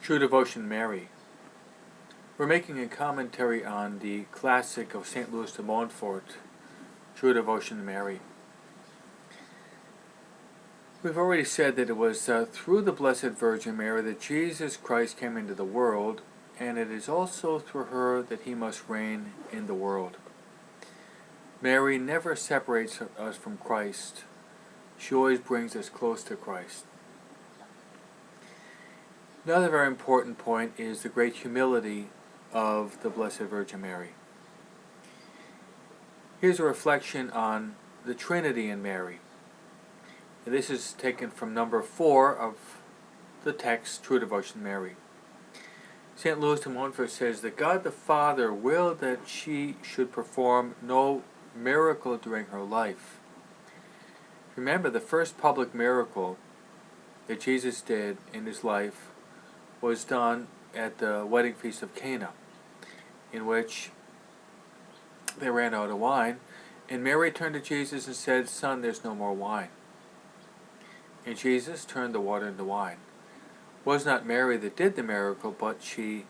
True Devotion Mary. We're making a commentary on the classic of St. Louis de Montfort, True Devotion Mary. We've already said that it was through the Blessed Virgin Mary that Jesus Christ came into the world, and it is also through her that he must reign in the world. Mary never separates us from Christ. She always brings us close to Christ. Another very important point is the great humility of the Blessed Virgin Mary. Here's a reflection on the Trinity in Mary. And this is taken from number 4 of the text, True Devotion Mary. St. Louis de Montfort says that God the Father willed that she should perform no miracle during her life. Remember, the first public miracle that Jesus did in his life was done at the wedding feast of Cana, in which they ran out of wine, and Mary turned to Jesus and said, "Son, there's no more wine." And Jesus turned the water into wine. It was not Mary that did the miracle, but she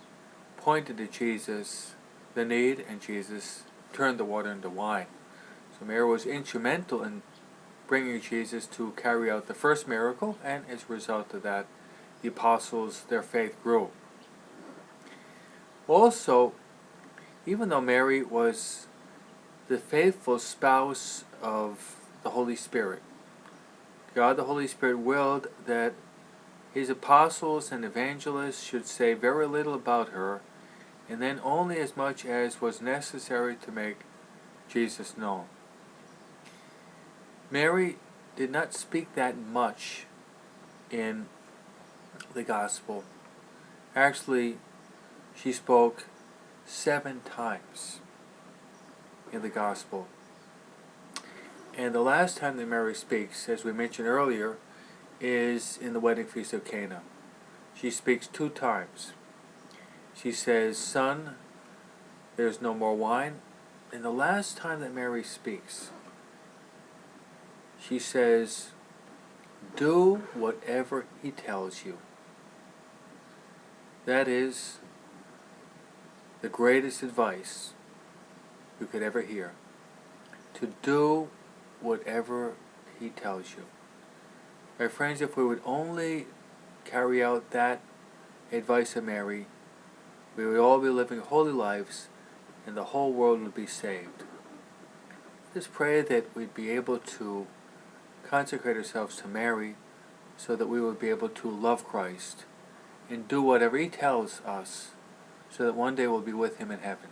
pointed to Jesus the need, and Jesus turned the water into wine. So Mary was instrumental in bringing Jesus to carry out the first miracle, and as a result of that, the apostles, their faith grew. Also, even though Mary was the faithful spouse of the Holy Spirit, God the Holy Spirit willed that his apostles and evangelists should say very little about her, and then only as much as was necessary to make Jesus known. Mary did not speak that much in the Gospel. Actually, she spoke 7 times in the Gospel. And the last time that Mary speaks, as we mentioned earlier, is in the wedding feast of Cana. She speaks 2 times. She says, "Son, there's no more wine." And the last time that Mary speaks, she says, "Do whatever he tells you." That is the greatest advice you could ever hear. To do whatever he tells you. My friends, if we would only carry out that advice of Mary, we would all be living holy lives and the whole world would be saved. Just pray that we'd be able to consecrate ourselves to Mary so that we would be able to love Christ and do whatever he tells us so that one day we'll be with him in heaven.